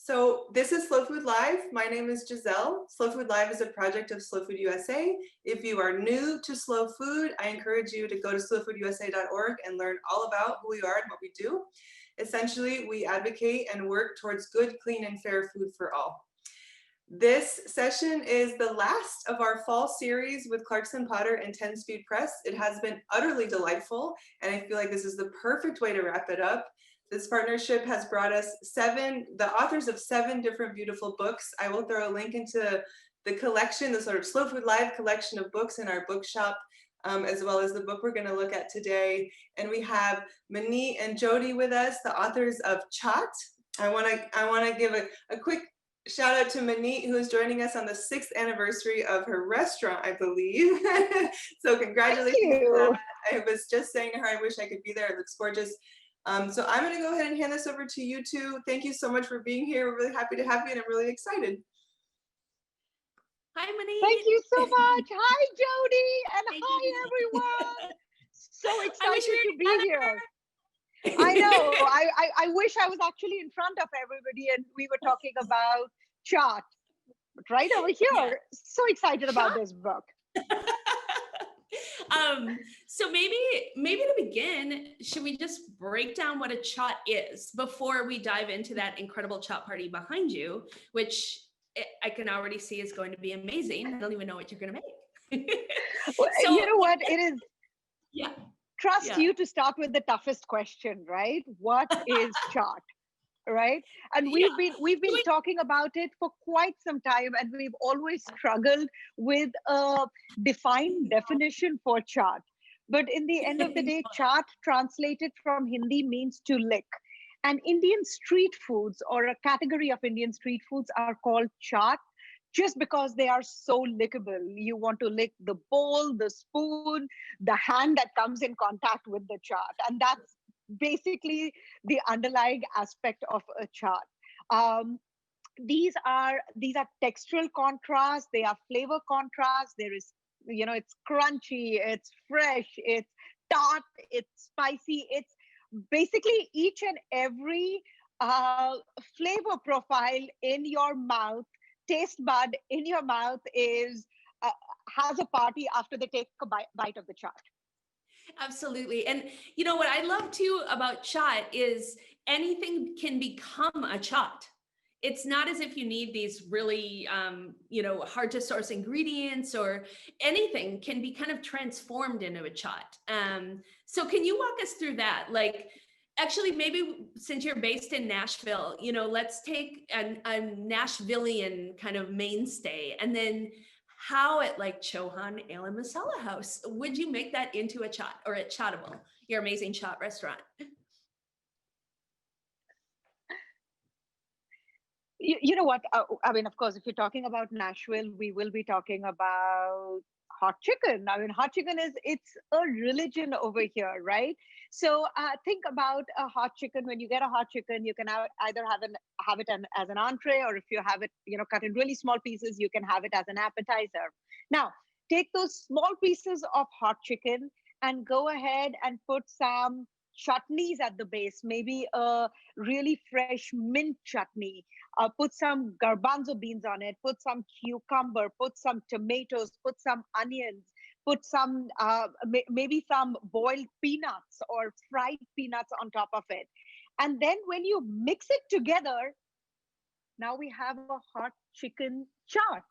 So this is Slow Food Live. My name is Giselle. Slow Food Live is a project of Slow Food USA. If you are new to slow food, I encourage you to go to slowfoodusa.org and learn all about who we are and what we do. Essentially, we advocate and work towards good, clean, and fair food for all. This session is the last of our fall series with Clarkson Potter and 10 Speed Press. It has been utterly delightful, and I feel like this is the perfect way to wrap it up. This partnership has brought us the authors of 7 different beautiful books. I will throw a link into the collection, the sort of Slow Food Live collection of books in our bookshop, as well as the book we're going to look at today. And we have Maneet and Jody with us, the authors of Chaat. I want to give a quick shout out to Maneet, who is joining us on the 6th anniversary of her restaurant, I believe. So congratulations to that. I was just saying to her, I wish I could be there. It looks gorgeous. So I'm going to go ahead and hand this over to you two. Thank you so much for being here. We're really happy to have you, and I'm really excited. Hi, Maneet. Thank you so much. Hi, Jody, and hi, everyone. So excited to be here. I know. I wish I was actually in front of everybody and we were talking about Chaat. But right over here, yeah. So excited about this book. So maybe to begin, should we just break down what a Chaat is before we dive into that incredible Chaat party behind you, which I can already see is going to be amazing. I don't even know what you're going to make. Well, so, you know what? It is. Yeah. Trust you to start with the toughest question, right? What is Chaat? Right? And we've been talking about it for quite some time, and we've always struggled with a defined definition for Chaat. But in the end of the day, Chaat translated from Hindi means to lick. And Indian street foods, or a category of Indian street foods, are called Chaat just because they are so lickable. You want to lick the bowl, the spoon, the hand that comes in contact with the Chaat. And that's basically the underlying aspect of a Chaat. These are textural contrasts, they are flavor contrasts. There is, it's crunchy, it's fresh, it's tart, it's spicy. It's basically each and every flavor profile in your mouth, taste bud in your mouth has a party after they take a bite of the Chaat. Absolutely. And you know what I love too about Chaat is anything can become a Chaat. It's not as if you need these really, hard to source ingredients, or anything can be kind of transformed into a Chaat. So can you walk us through that? Like, actually, maybe since you're based in Nashville, let's take a Nashvilleian kind of mainstay, and then how at like Chauhan Ale and Masala House would you make that into a Chaat or a Chaatable, your amazing Chaat restaurant? You know what? I mean, of course, if you're talking about Nashville, we will be talking about hot chicken. I mean, hot chicken it's a religion over here, right? So think about a hot chicken. When you get a hot chicken, you can either have it as an entree, or if you have it, cut in really small pieces, you can have it as an appetizer. Now, take those small pieces of hot chicken and go ahead and put some chutneys at the base, maybe a really fresh mint chutney. Put some garbanzo beans on it, put some cucumber, put some tomatoes, put some onions, put some, maybe some boiled peanuts or fried peanuts on top of it. And then when you mix it together, now we have a hot chicken Chaat,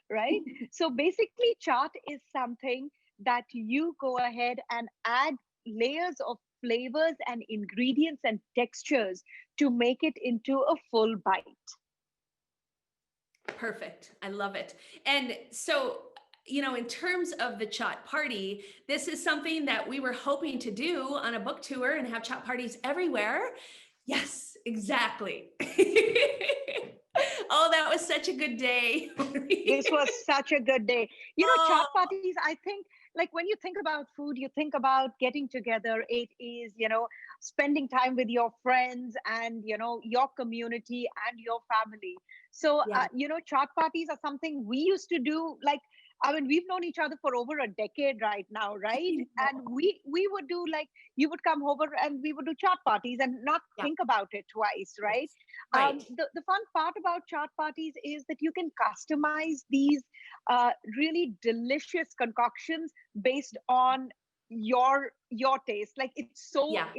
right? So basically, Chaat is something that you go ahead and add layers of flavors and ingredients and textures to make it into a full bite. Perfect. I love it. And so, in terms of the Chaat party, this is something that we were hoping to do on a book tour and have Chaat parties everywhere. Yes, exactly. Oh, that was such a good day. This was such a good day. Chaat parties, I think, like when you think about food, you think about getting together. It is, spending time with your friends and, your community and your family. So, Chaat parties are something we used to do. Like, I mean, we've known each other for over a decade right now, right? And we would do like, you would come over and we would do chaat parties and not Yeah. think about it twice, right? Right. The fun part about chaat parties is that you can customize these really delicious concoctions based on your taste. Like, it's so Yeah.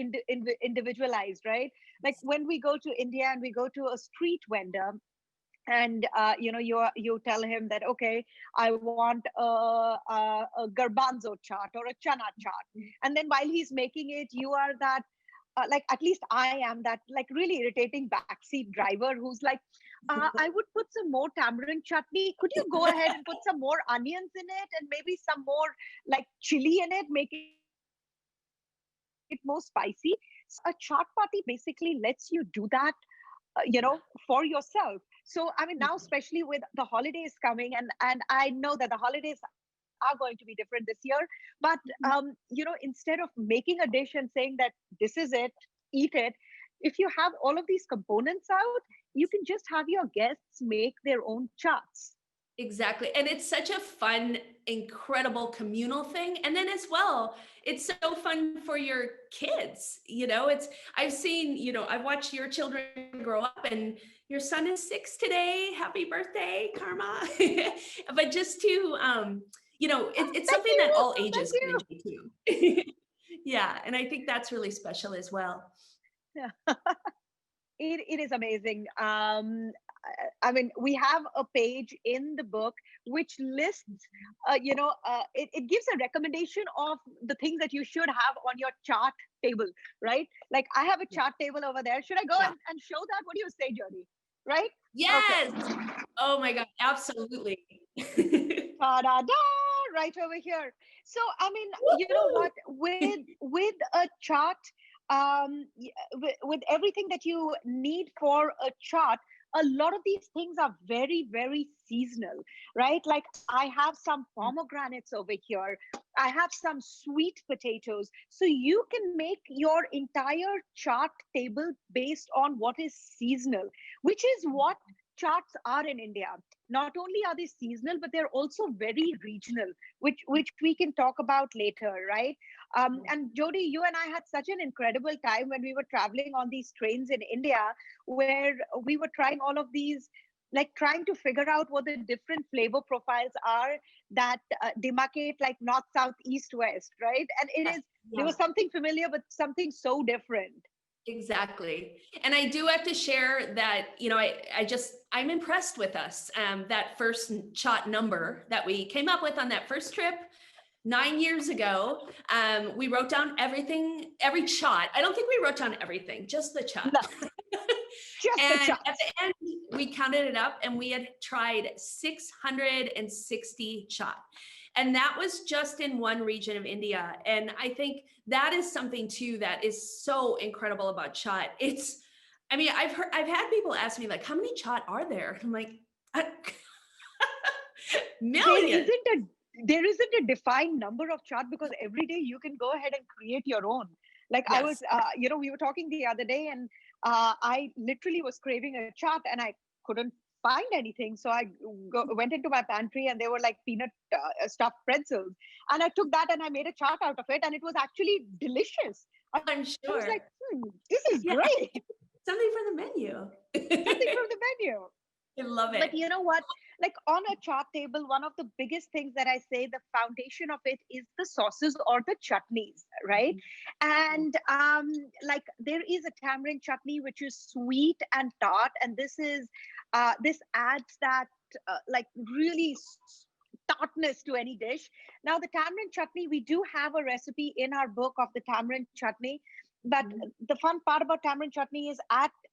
individualized, right? Like when we go to India and we go to a street vendor, and you tell him that, okay, I want a garbanzo chaat or a chana chaat, and then while he's making it, you are that like, at least I am that like really irritating backseat driver who's like, I would put some more tamarind chutney, could you go ahead and put some more onions in it and maybe some more like chili in it, make it more spicy. So a chaat party basically lets you do that, for yourself. So I mean, now especially with the holidays coming, and I know that the holidays are going to be different this year, but instead of making a dish and saying that this is it, eat it, if you have all of these components out, you can just have your guests make their own charts. Exactly. And it's such a fun, incredible communal thing. And then as well, it's so fun for your kids. I've seen, I've watched your children grow up, and your son is 6 today. Happy birthday, Karma. But just to, it's Thank something that you. all Thank ages you. can enjoy too. Yeah. And I think that's really special as well. Yeah. It is amazing. I mean, we have a page in the book which lists, it gives a recommendation of the things that you should have on your chart table, right? Like, I have a chart table over there. Should I go Yeah. and show that? What do you say, Jody? Right? Yes. Okay. Oh my God. Absolutely. Ta-da-da, right over here. So I mean, you know what, with a chart, with everything that you need for a chart, a lot of these things are very, very seasonal, right? Like, I have some pomegranates over here, I have some sweet potatoes, so you can make your entire chart table based on what is seasonal, which is what charts are in India. Not only are they seasonal, but they're also very regional, which we can talk about later, right? And Jody, you and I had such an incredible time when we were traveling on these trains in India, where we were trying all of these, like trying to figure out what the different flavor profiles are that demarcate like north, south, east, west, right? And there was something familiar, but something so different. Exactly. And I do have to share that, I'm impressed with us. That first shot number that we came up with on that first trip 9 years ago, we wrote down everything, every shot. I don't think we wrote down everything, just the shot. No, just the And shot. at the end, we counted it up and we had tried 660 shot. And that was just in one region of India. And I think that is something too that is so incredible about Chaat. I've had people ask me like, how many Chaat are there? I'm like, million. There isn't a defined number of chart, because every day you can go ahead and create your own. Like, yes. I was, we were talking the other day, and I literally was craving a chart and I couldn't find anything. So I went into my pantry and there were like peanut stuffed pretzels. And I took that and I made a chart out of it. And it was actually delicious. I'm sure. I was like, this is great. Something from the menu. Something from the menu. I love it. But you know what? Like, on a chart table, one of the biggest things that I say, the foundation of it is the sauces or the chutneys, right? And like, there is a tamarind chutney which is sweet and tart, and this adds that like really tartness to any dish. Now, the tamarind chutney, we do have a recipe in our book of the tamarind chutney. But the fun part about tamarind chutney is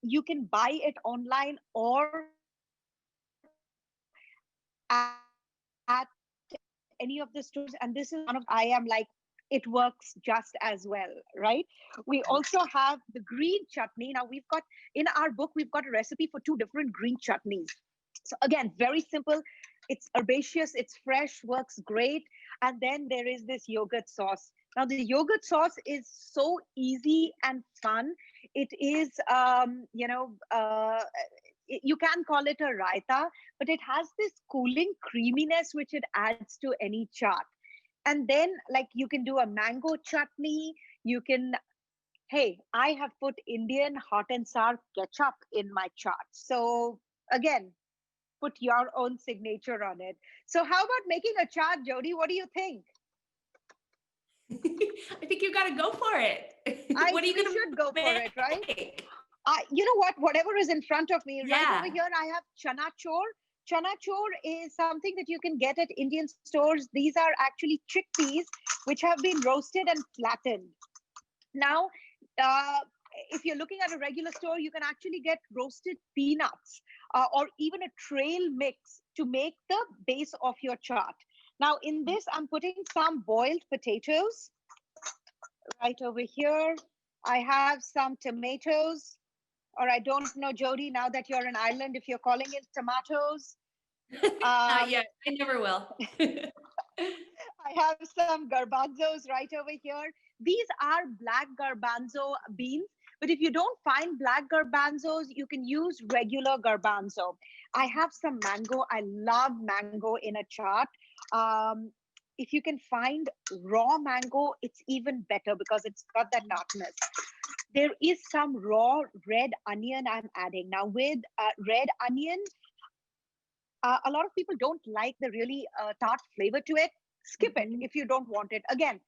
you can buy it online or at any of the stores. And this is one of, I am like, it works just as well, right? We also have the green chutney. Now, in our book, we've got a recipe for 2 different green chutneys. So again, very simple. It's herbaceous, it's fresh, works great. And then there is this yogurt sauce. Now, the yogurt sauce is so easy and fun. It is, you can call it a raita, but it has this cooling creaminess which it adds to any chaat. And then like you can do a mango chutney. You can, hey, I have put Indian hot and sour ketchup in my chaat. So again, put your own signature on it. So how about making a chaat, Jody? What do you think? I think you got to go for it. What are you We going should go to for it, right? make? You know what? Whatever is in front of me, right Yeah. over here, I have chana chor. Chana chor is something that you can get at Indian stores. These are actually chickpeas which have been roasted and flattened. Now, uh, if you're looking at a regular store, you can actually get roasted peanuts or even a trail mix to make the base of your chaat. Now, in this, I'm putting some boiled potatoes right over here. I have some tomatoes, or I don't know, Jody, now that you're in Ireland, if you're calling it tomatoes. Not yet. I never will. I have some garbanzos right over here. These are black garbanzo beans, but if you don't find black garbanzos, you can use regular garbanzo. I have some mango. I love mango in a chaat. If you can find raw mango, it's even better because it's got that tartness. There is some raw red onion I'm adding. Now with red onion, a lot of people don't like the really tart flavor to it. Skip it if you don't want it. Again,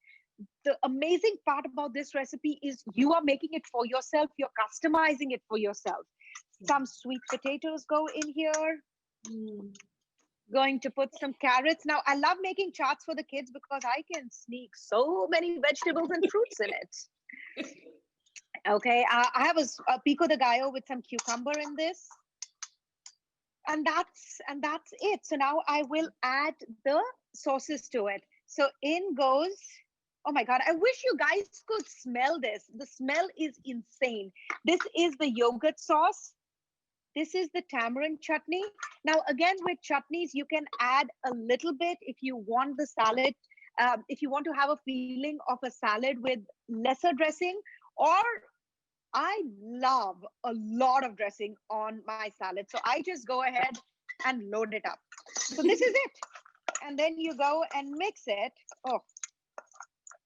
the amazing part about this recipe is you are making it for yourself. You're customizing it for yourself. Some sweet potatoes go in here. Going to put some carrots. Now, I love making charts for the kids because I can sneak so many vegetables and fruits in it. Okay, I have a pico de gallo with some cucumber in this. And that's it. So now I will add the sauces to it. So in goes, oh my God, I wish you guys could smell this. The smell is insane. This is the yogurt sauce. This is the tamarind chutney. Now, again, with chutneys, you can add a little bit if you want the salad, if you want to have a feeling of a salad with lesser dressing, or I love a lot of dressing on my salad. So I just go ahead and load it up. So this is it. And then you go and mix it. Oh,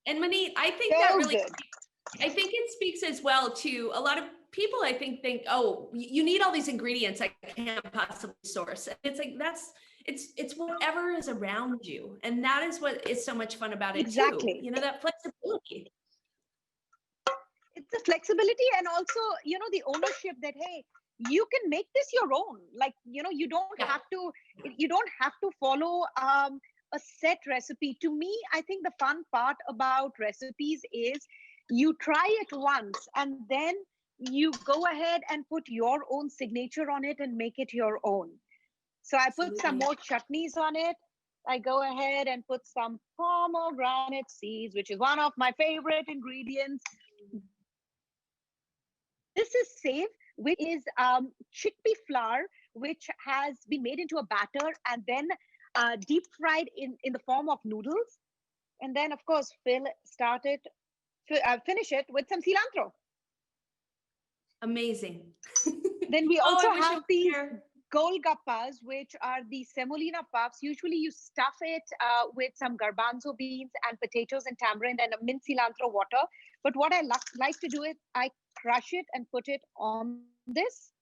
And Maneet, I think so that really, good. I think it speaks as well to a lot of people. I think, oh, you need all these ingredients I can't possibly source. And it's like, it's whatever is around you. And that is what is so much fun about it Exactly. too. You know, that flexibility. It's the flexibility and also, you know, the ownership that, hey, you can make this your own. Like, you know, you don't have to follow a set recipe. To me, I think the fun part about recipes is you try it once and then you go ahead and put your own signature on it and make it your own. So I put some more chutneys on it. I go ahead and put some pomegranate seeds, which is one of my favorite ingredients. This is save, which is chickpea flour, which has been made into a batter and then deep fried in the form of noodles. And then, of course, finish it with some cilantro. Amazing. Then we also have these here. golgappas, which are the semolina puffs. Usually you stuff it with some garbanzo beans and potatoes and tamarind and a mint cilantro water. But what I like to do is I crush it and put it on this.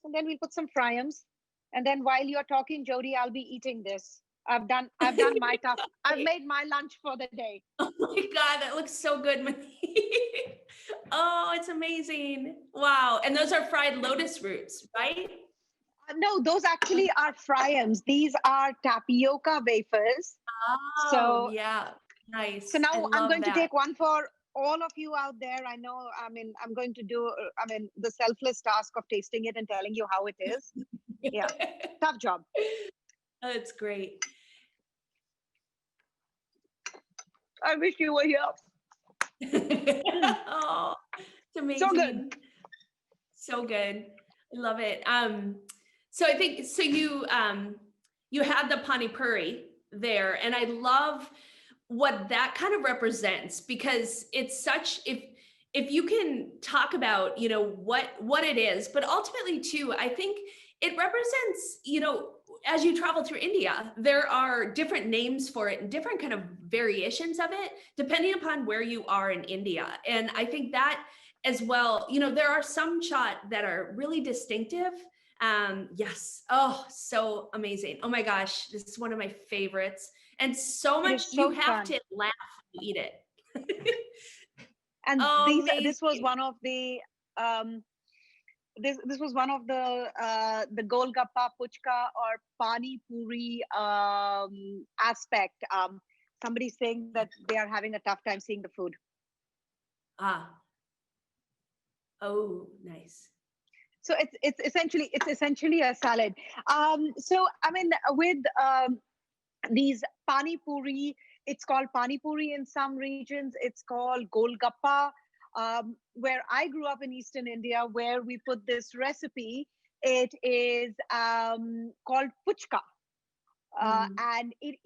And then we'll put some fryums. And then while you're talking, Jody, I'll be eating this. I've done my tough. I've made my lunch for the day. Oh my God, that looks so good, Maneet. Oh, it's amazing. Wow. And those are fried lotus roots, right? No, those actually are fryums. These are tapioca wafers. Oh, So yeah. Nice. So now I'm going that. to take one for all of you out there. I know, I'm going to do, the selfless task of tasting it and telling you how it is. Yeah, tough job. That's great. I wish you were here. Oh, it's amazing. So good. So good. I love it. So I think, so you had the pani puri there, and I love what that kind of represents, because it's such, if you can talk about, you know, what it is, but ultimately too, I think it represents, as you travel through India, there are different names for it and different kind of variations of it, depending upon where you are in India. And I think that as well, there are some chaat that are really distinctive. Yes. Oh, so amazing. Oh my gosh. This is one of my favorites. And so It much, is you so have fun. to laugh when you eat it. And Amazing. this was one of the um, this was one of the golgappa, puchka, or pani puri aspect. Somebody's saying that they are having a tough time seeing the food. Ah. Oh, nice. So it's essentially a salad. So I mean, with these pani puri, it's called pani puri in some regions. It's called golgappa. Where I grew up in Eastern India, where we put this recipe, it is called puchka. And it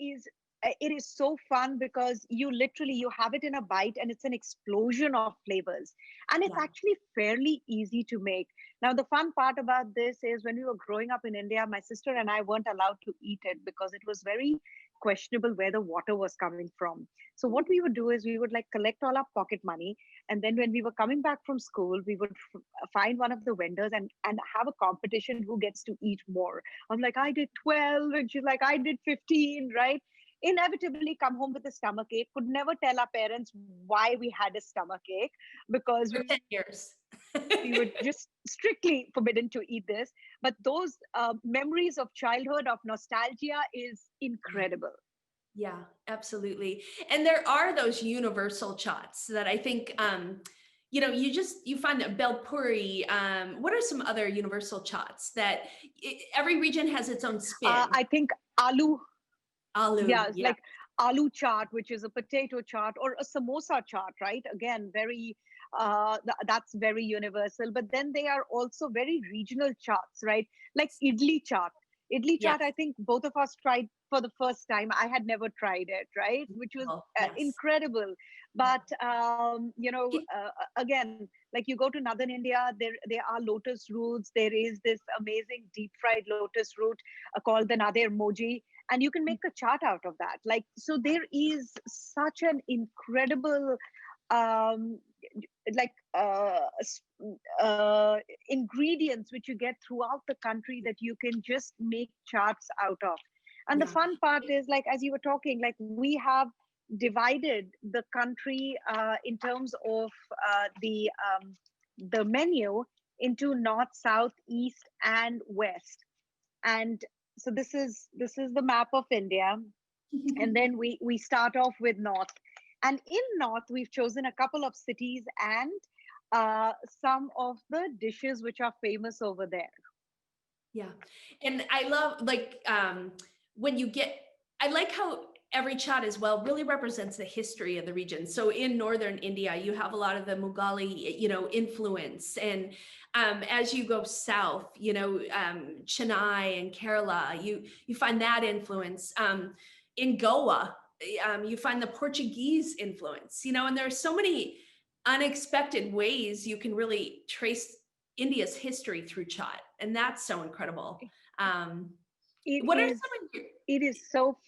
is so fun because you have it in a bite and it's an explosion of flavors, and it's Yeah. actually fairly easy to make. Now the fun part about this is when we were growing up in India, my sister and I weren't allowed to eat it because it was very questionable where the water was coming from. So what we would do is we would like collect all our pocket money, and then when we were coming back from school, we would find one of the vendors and have a competition who gets to eat more. I'm like, I did 12, and she's like, I did 15, right? Inevitably come home with a stomach ache. Could never tell our parents why we had a stomach ache because For 10 years. we were just strictly forbidden to eat this. But those memories of childhood, of nostalgia, is incredible. Yeah, absolutely. And there are those universal chaats that I think, you find that bel puri. What are some other universal chaats that every region has its own spin? I think aloo, Aloo, it's yeah, like aloo chaat, which is a potato chaat, or a samosa chaat, right? Again, very that's very universal. But then they are also very regional chaats, right? Like idli chaat. Idli yes, chaat, I think both of us tried for the first time. I had never tried it, right? Which was yes. incredible. Yeah. But again, like you go to northern India, there are lotus roots. There is this amazing deep fried lotus root called the nadir moji, and you can make a chart out of that. Like, so there is such an incredible um like ingredients which you get throughout the country that you can just make charts out of. And the Yeah. fun part is, like, as you were talking, like, we have divided the country in terms of the menu into north, south, east, and west. And so this is the map of India, and then we start off with north. And in north, we've chosen a couple of cities and some of the dishes which are famous over there. Yeah. And I love when you get I like how every chat as well really represents the history of the region. So in northern India, you have a lot of the Mughali, influence. And as you go south, Chennai and Kerala, you find that influence. In Goa, you find the Portuguese influence, and there are so many unexpected ways you can really trace India's history through Chaat, and that's so incredible. It What are is some of your it is so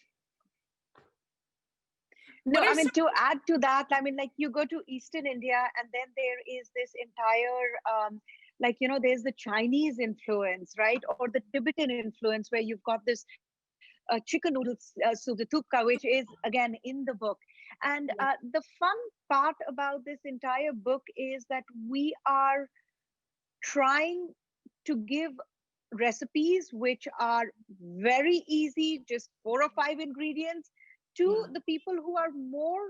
No, what are I mean, some to add to that, I mean, like, you go to Eastern India, and then there is this entire, there's the Chinese influence, right? Or the Tibetan influence, where you've got this chicken noodles soup, the tupka, which is again in the book. And Yeah. the fun part about this entire book is that we are trying to give recipes which are very easy, just 4 or 5 ingredients, to Yeah. the people who are more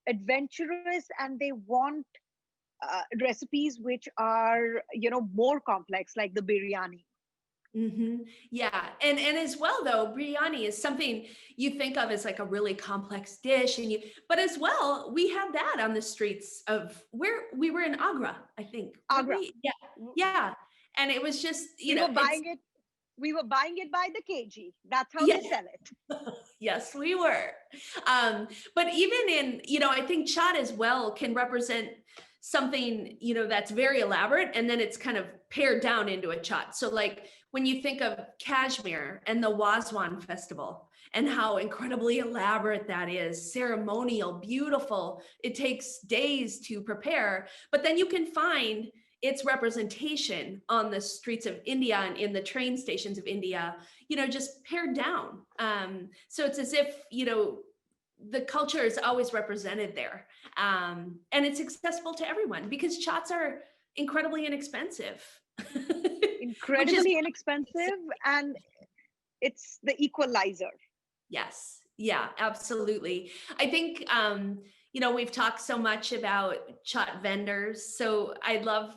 adventurous, and they want recipes which are, more complex, like the biryani. Yeah, and as well though, biryani is something you think of as like a really complex dish, but as well, we had that on the streets of where we were in Agra, I think. Were Agra. we? Yeah, yeah, and it was just We were it's buying it. We were buying it by the kg. That's how yeah. they sell it. Yes, we were. But even in, I think Chad as well can represent something, that's very elaborate, and then it's kind of pared down into a chaat. So like when you think of Kashmir and the Wazwan festival and how incredibly elaborate that is, ceremonial, beautiful, it takes days to prepare, but then you can find its representation on the streets of India and in the train stations of India, just pared down. So it's as if, the culture is always represented there. And it's accessible to everyone because chats are incredibly inexpensive. Incredibly inexpensive, and it's the equalizer. Yes. Yeah, absolutely. I think, we've talked so much about chaat vendors. So I'd love,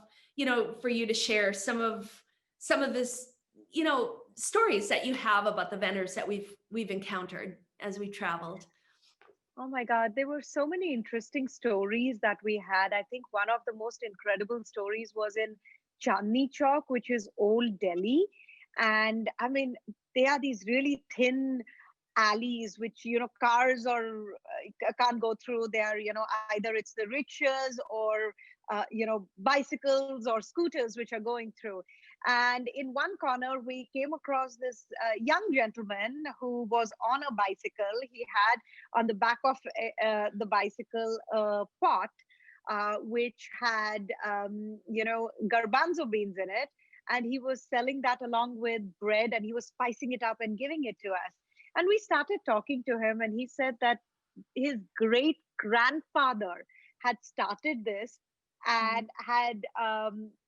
for you to share some of this, stories that you have about the vendors that we've encountered as we traveled. Oh my God, there were so many interesting stories that we had. I think one of the most incredible stories was in Chandni Chowk, which is Old Delhi. And I mean, they are these really thin alleys which cars or can't go through. They are, either it's the rickshaws or bicycles or scooters which are going through. And in one corner we came across this young gentleman who was on a bicycle. He had on the back of the bicycle pot which had garbanzo beans in it, and he was selling that along with bread, and he was spicing it up and giving it to us. And we started talking to him, and he said that his great grandfather had started this and had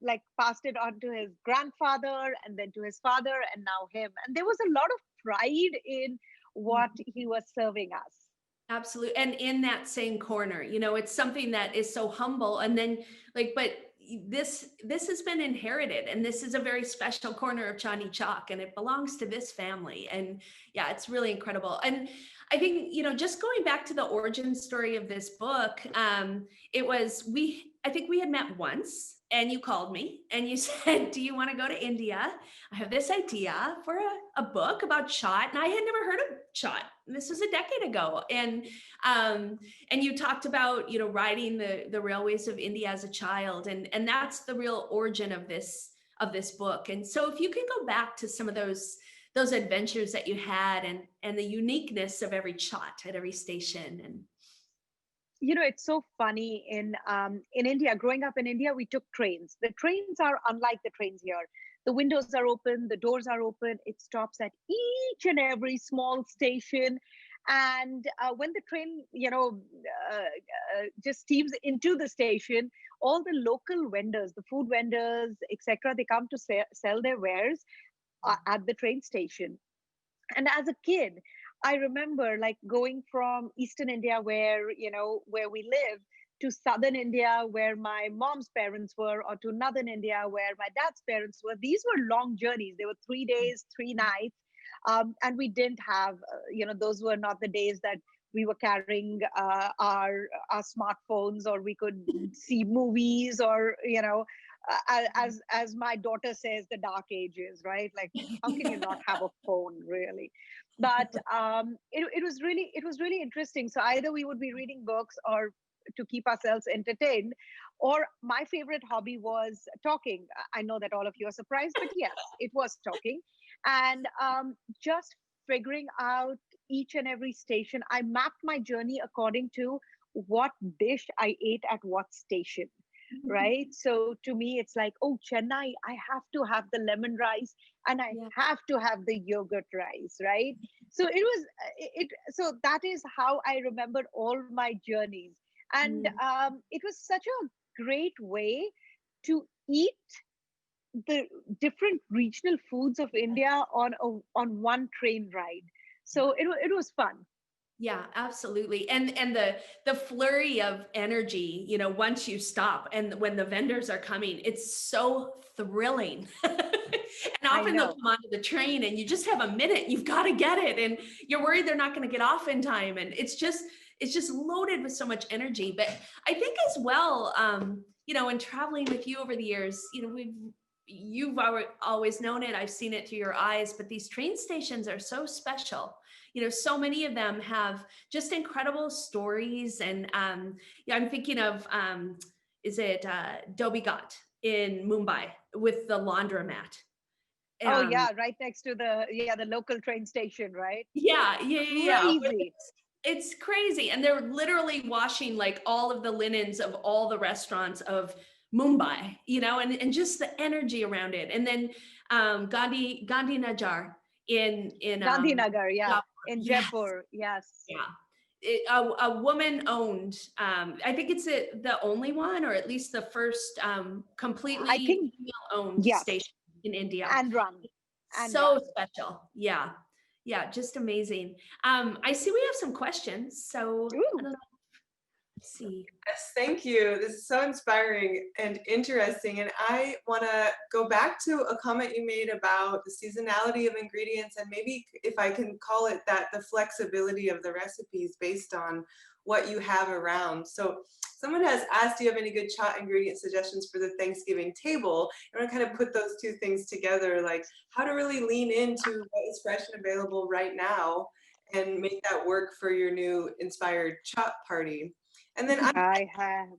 like passed it on to his grandfather and then to his father and now him. And there was a lot of pride in what he was serving us. Absolutely. And in that same corner, it's something that is so humble. And then but this has been inherited, and this is a very special corner of Chandni Chowk, and it belongs to this family. And yeah, it's really incredible. And I think, just going back to the origin story of this book, I think we had met once, and you called me and you said, do you want to go to India? I have this idea for a book about chaat. And I had never heard of chaat. This was a decade ago. And you talked about, riding the railways of India as a child. And that's the real origin of this book. And so if you can go back to some of those adventures that you had, and the uniqueness of every chaat at every station. And it's so funny in India. Growing up in India, we took trains. The trains are unlike the trains here. The windows are open, the doors are open. It stops at each and every small station. And when the train, just steams into the station, all the local vendors, the food vendors, etc., they come to sell their wares at the train station. And as a kid, I remember like going from Eastern India, where we live, to Southern India, where my mom's parents were, or to Northern India, where my dad's parents were. These were long journeys. They were 3 days, 3 nights. And we didn't have, those were not the days that we were carrying our smartphones, or we could see movies, or, as my daughter says, the dark ages, right? Like, how can you not have a phone, really? But it was really interesting. So either we would be reading books or to keep ourselves entertained, or my favorite hobby was talking. I know that all of you are surprised, but yes, it was talking. And just figuring out each and every station. I mapped my journey according to what dish I ate at what station, right? So to me, it's like, oh, Chennai, I have to have the lemon rice, and I have to have the yogurt rice, right? So so that is how I remembered all my journeys. And it was such a great way to eat the different regional foods of India on one train ride. So it was fun. Yeah, absolutely. And the flurry of energy, once you stop and when the vendors are coming, it's so thrilling. And often they'll come onto the train and you just have a minute, you've got to get it. And you're worried they're not going to get off in time. And it's just loaded with so much energy. But I think as well, in traveling with you over the years, you've always known it. I've seen it through your eyes, but these train stations are so special. So many of them have just incredible stories. And I'm thinking of, is it Dhobi Ghat in Mumbai with the laundromat. Oh yeah, right next to the local train station, right? Yeah. Crazy. It's crazy. And they're literally washing like all of the linens of all the restaurants of Mumbai, and just the energy around it. And then Gandhi Najar in Gandhinagar, yeah, Jaipur. in Yes, Jaipur, yes. yeah. A woman owned, I think it's the only one, or at least the first I completely think female owned yes, station in India. and run, and So run. special. Yeah, just amazing. I see we have some questions, so I Ooh. don't know. Let's see. Yes, thank you. This is so inspiring and interesting. And I want to go back to a comment you made about the seasonality of ingredients, and maybe if I can call it that, the flexibility of the recipes based on what you have around. So someone has asked, do you have any good chaat ingredient suggestions for the Thanksgiving table? I want to kind of put those two things together, like how to really lean into what is fresh and available right now and make that work for your new inspired chaat party. And then I have.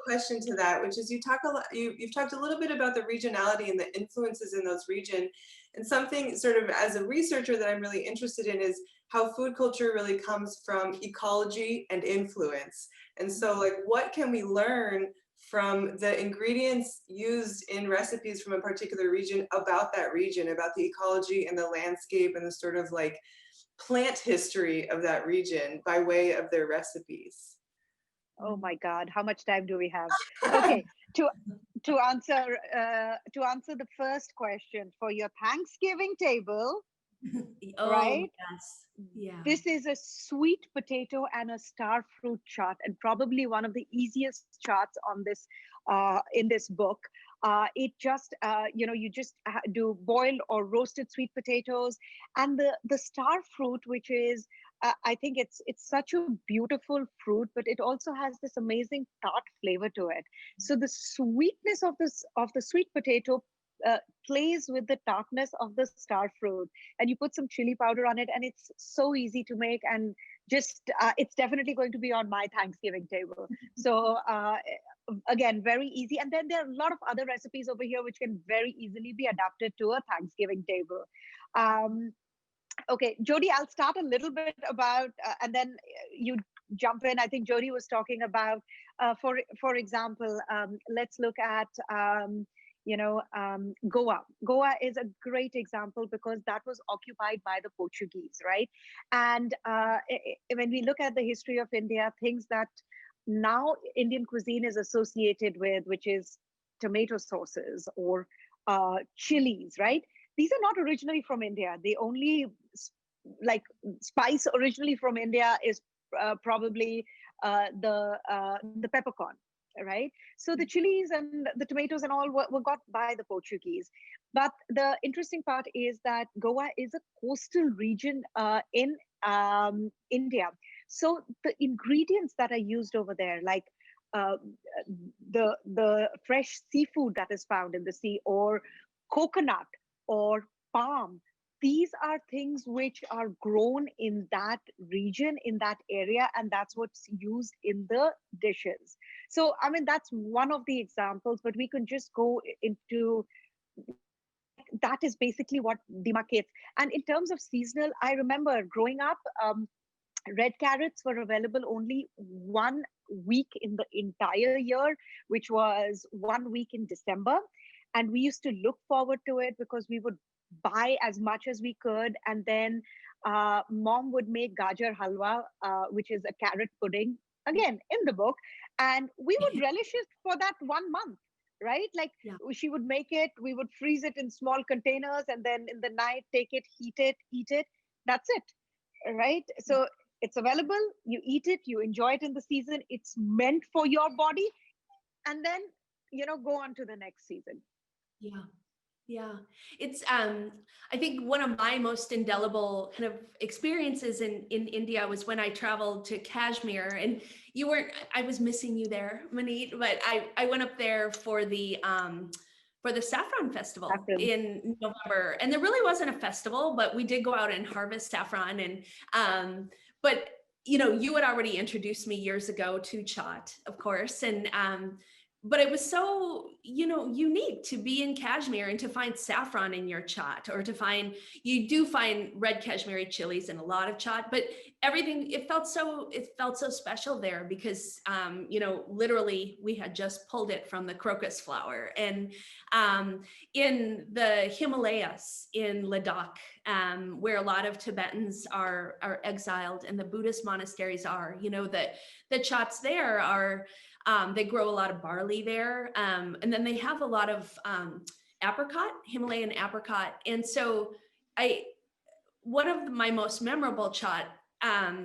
question to that, which is you talk a lot, you've talked a little bit about the regionality and the influences in those regions, and something sort of as a researcher that I'm really interested in is how food culture really comes from ecology and influence. And so like what can we learn from the ingredients used in recipes from a particular region about that region, about the ecology and the landscape and the sort of like plant history of that region by way of their recipes? Oh my God, how much time do we have? Okay, to to answer the first question for your Thanksgiving table, Oh, right? yes. Yeah. This is a sweet potato and a star fruit chart, and probably one of the easiest charts on this in this book. It just you just do boiled or roasted sweet potatoes, and the star fruit, which is I think it's such a beautiful fruit, but it also has this amazing tart flavor to it. So the sweetness of the sweet potato plays with the tartness of the star fruit, and you put some chili powder on it, and it's so easy to make, and just it's definitely going to be on my Thanksgiving table. So again, very easy. And then there are a lot of other recipes over here which can very easily be adapted to a Thanksgiving table. um, okay, Jody, I'll start a little bit about and then you jump in. I think Jody was talking about for example, let's look at Goa. Goa is a great example because that was occupied by the Portuguese, right? And when we look at the history of India, things that now Indian cuisine is associated with, which is tomato sauces or chilies, right? These are not originally from India. The only like spice originally from India is probably the peppercorn, right? So the chilies and the tomatoes and all were got by the Portuguese. But the interesting part is that Goa is a coastal region in India. So the ingredients that are used over there, like uh, the fresh seafood that is found in the sea, or coconut, or palm, these are things which are grown in that region, in that area, and that's what's used in the dishes. So I mean, that's one of the examples, but we can just go into that is basically what demarcates. And in terms of seasonal, I remember growing up, red carrots were available only 1 week in the entire year, which was 1 week in December. And we used to look forward to it because we would buy as much as we could. And then mom would make gajar halwa, which is a carrot pudding, again in the book. And we would relish it for that 1 month, right? Like Yeah. she would make it, we would freeze it in small containers, and then in the night, take it, heat it, eat it. That's it, right? So it's available, you eat it, you enjoy it in the season, it's meant for your body, and then go on to the next season. Yeah. Yeah. It's I think one of my most indelible kind of experiences in India was when I traveled to Kashmir, and I was missing you there, Maneet, but I went up there for the saffron festival Saffron. in November. And there really wasn't a festival, but we did go out and harvest saffron. And but you had already introduced me years ago to chaat, of course. And but it was so, unique to be in Kashmir and to find saffron in your chaat, or to find, you do find red Kashmiri chilies in a lot of chaat, but everything, it felt so special there because, literally we had just pulled it from the crocus flower. And in the Himalayas, in Ladakh, where a lot of Tibetans are exiled and the Buddhist monasteries are, the chats there are, they grow a lot of barley there. And then they have a lot of apricot, Himalayan apricot. And so one of my most memorable chaat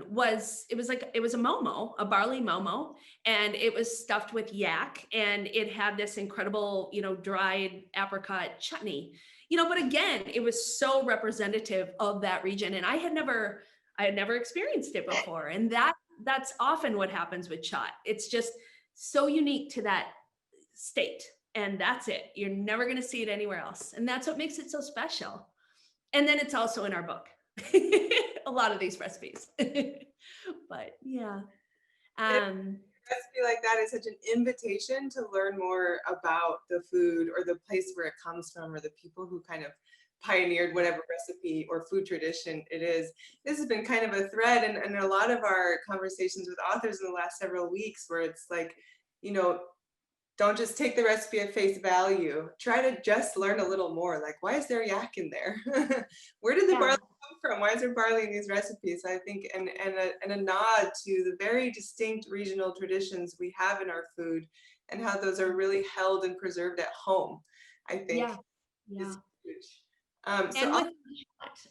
was a momo, a barley momo, and it was stuffed with yak, and it had this incredible, dried apricot chutney. But again, it was so representative of that region, and I had never experienced it before. And that's often what happens with chaat. It's just so unique to that state, and that's it. You're never going to see it anywhere else, and that's what makes it so special. And then it's also in our book, a lot of these recipes. But yeah, recipe like that is such an invitation to learn more about the food or the place where it comes from, or the people who kind of pioneered whatever recipe or food tradition it is. This has been kind of a thread in a lot of our conversations with authors in the last several weeks, where it's like, don't just take the recipe at face value. Try to just learn a little more. Like, why is there yak in there? Where did the barley come from? Why is there barley in these recipes? I think, and a nod to the very distinct regional traditions we have in our food, and how those are really held and preserved at home, I think is huge. And with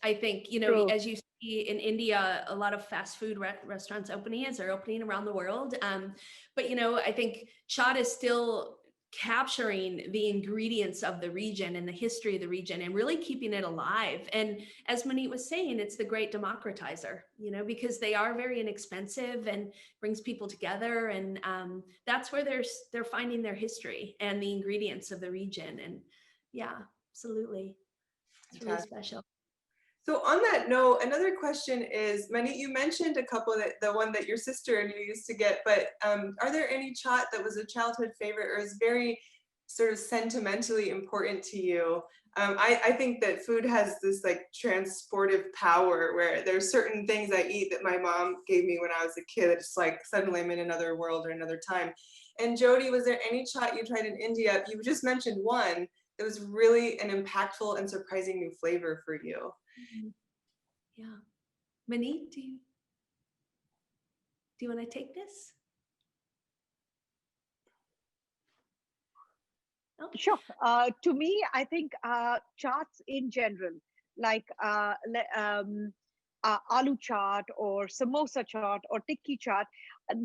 I think, True. as you see in India, a lot of fast food restaurants are opening around the world. But, I think chaat is still capturing the ingredients of the region and the history of the region, and really keeping it alive. And as Maneet was saying, it's the great democratizer, because they are very inexpensive and brings people together. And that's where they're finding their history and the ingredients of the region. And yeah, absolutely. It's really special. So on that note, another question is, Maneet, you mentioned a couple, that the one that your sister and you used to get, but are there any chaat that was a childhood favorite or is very sort of sentimentally important to you? I think that food has this like transportive power, where there's certain things I eat that my mom gave me when I was a kid. It's like suddenly I'm in another world or another time. And Jody, was there any chaat you tried in India? You just mentioned one. It was really an impactful and surprising new flavor for you. Yeah. Maneet, do you want to take this? Oh. Sure. To me, I think chaats in general, like aloo chaat or samosa chaat or tikki chaat.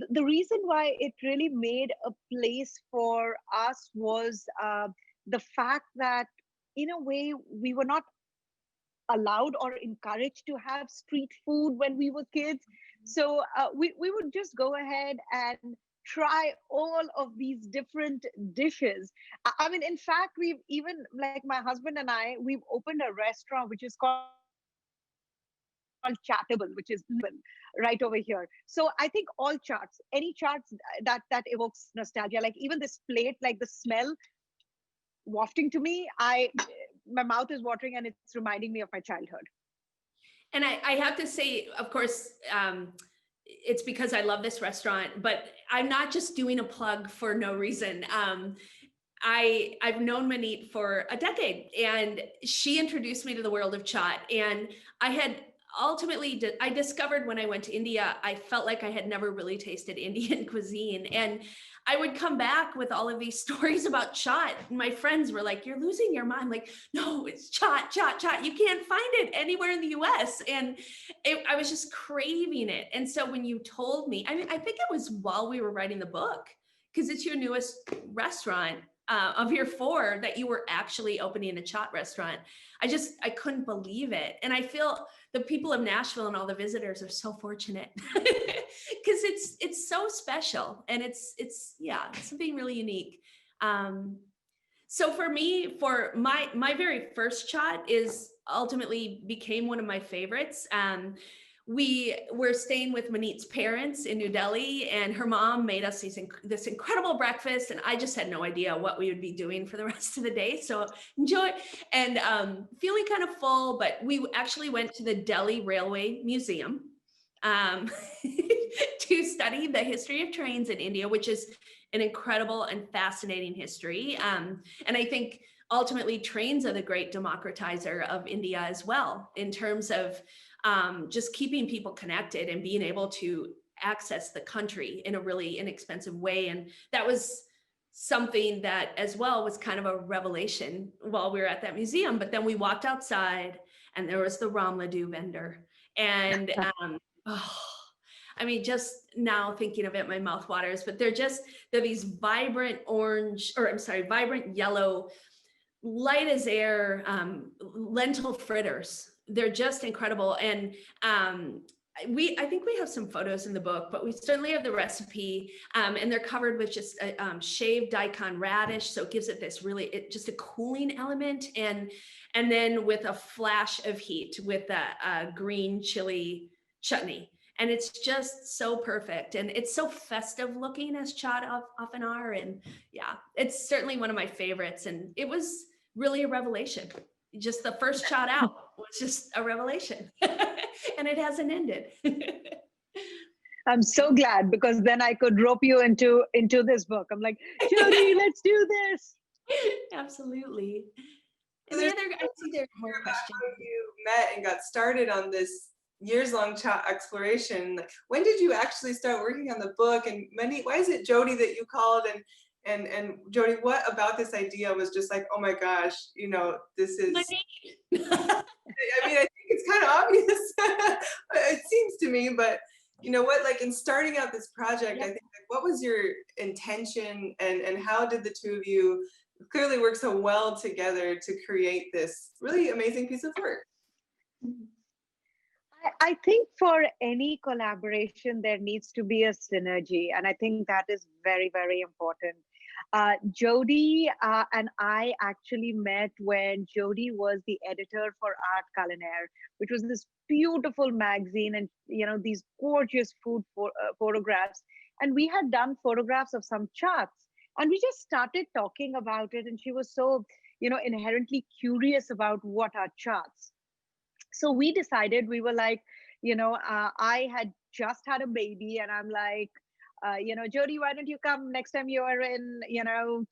The reason why it really made a place for us was the fact that, in a way, we were not allowed or encouraged to have street food when we were kids. So we would just go ahead and try all of these different dishes. I mean, in fact, we've even, like my husband and I, we've opened a restaurant which is called Chattable, which is right over here. So I think all charts, any charts that evokes nostalgia, like even this plate, like the smell wafting to me, my mouth is watering and it's reminding me of my childhood. And I have to say, of course, it's because I love this restaurant, but I'm not just doing a plug for no reason. I've known Maneet for a decade, and she introduced me to the world of chaat. And I had I discovered when I went to India, I felt like I had never really tasted Indian cuisine. And I would come back with all of these stories about chaat. My friends were like, "You're losing your mind." I'm like, no, it's chaat, chaat, chaat. You can't find it anywhere in the US. And I was just craving it. And so when you told me, I mean, I think it was while we were writing the book, because it's your newest restaurant of your 4 that you were actually opening a chaat restaurant. I couldn't believe it. And I feel the people of Nashville and all the visitors are so fortunate because it's so special, and it's something really unique. So for me, for my very first chaat is ultimately became one of my favorites. we were staying with Maneet's parents in New Delhi, and her mom made us this incredible breakfast, and I just had no idea what we would be doing for the rest of the day. So enjoy, and feeling kind of full, but we actually went to the Delhi Railway Museum um, to study the history of trains in India, which is an incredible and fascinating history. And I think ultimately trains are the great democratizer of India as well, in terms of just keeping people connected and being able to access the country in a really inexpensive way. And that was something that as well was kind of a revelation while we were at that museum. But then we walked outside and there was the Ram Ladoo vendor. And oh, I mean, just now thinking of it, my mouth waters, but they're these vibrant orange, or I'm sorry, vibrant yellow, light as air lentil fritters. They're just incredible. And I think we have some photos in the book, but we certainly have the recipe, and they're covered with just shaved daikon radish. So it gives it this just a cooling element, and then with a flash of heat with a green chili chutney. And it's just so perfect. And it's so festive looking, as chaat often are. And yeah, it's certainly one of my favorites. And it was really a revelation. Just the first chaat out was just a revelation. And it hasn't ended. I'm so glad, because then I could rope you into this book. I'm like, Jody, let's do this. Absolutely. So I see there are more questions. How you met and got started on this years-long chaat exploration. Like, when did you actually start working on the book? And why is it Jody that you called? And Jody, what about this idea was just like, oh my gosh, this is. I mean, I think it's kind of obvious. It seems to me, but you know what? Like, in starting out this project, I think, like, what was your intention, and how did the two of you clearly work so well together to create this really amazing piece of work? I think for any collaboration, there needs to be a synergy. And I think that is very, very important. Jody and I actually met when Jody was the editor for Art Culinaire, which was this beautiful magazine, and these gorgeous food photographs. And we had done photographs of some chaats, and we just started talking about it. And she was so, inherently curious about what are chaats. So we decided, we were like, I had just had a baby, and I'm like, Jody, why don't you come next time you are in,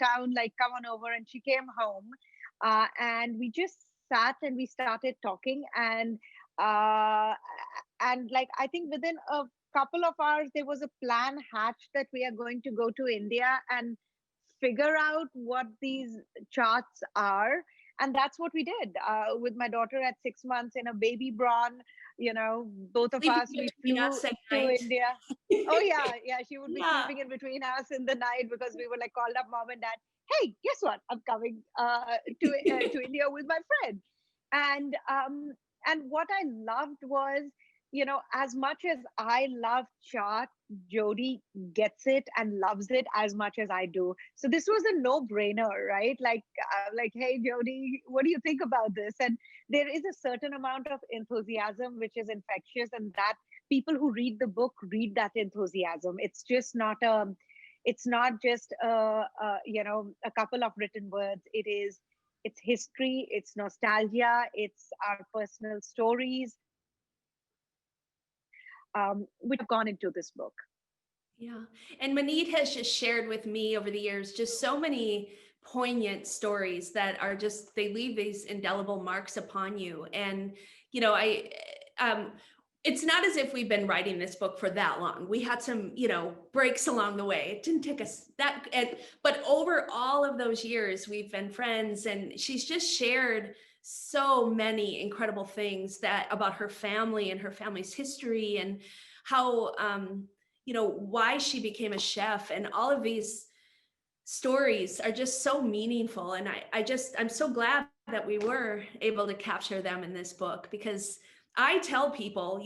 town, like, come on over. And she came home, and we just sat and we started talking, and like, I think within a couple of hours, there was a plan hatched that we are going to go to India and figure out what these chaats are. And that's what we did with my daughter at 6 months in a baby brawn. Both of us, we flew to India. Oh yeah, she would be sleeping in between us in the night, because we were like, called up mom and dad, hey, guess what, I'm coming to India with my friend. And what I loved was, as much as I love chaat, Jody gets it and loves it as much as I do. So this was a no-brainer, right? Like, hey, Jody, what do you think about this? And there is a certain amount of enthusiasm which is infectious, and that people who read the book read that enthusiasm. It's just not it's not just a couple of written words. It's history, it's nostalgia, it's our personal stories, which have gone into this book. Yeah. And Maneet has just shared with me over the years just so many poignant stories that are just, they leave these indelible marks upon you. And, it's not as if we've been writing this book for that long. We had some, breaks along the way. It didn't take us but over all of those years, we've been friends, and she's just shared so many incredible things about her family and her family's history, and how, why she became a chef, and all of these stories are just so meaningful. And I'm so glad that we were able to capture them in this book, because I tell people,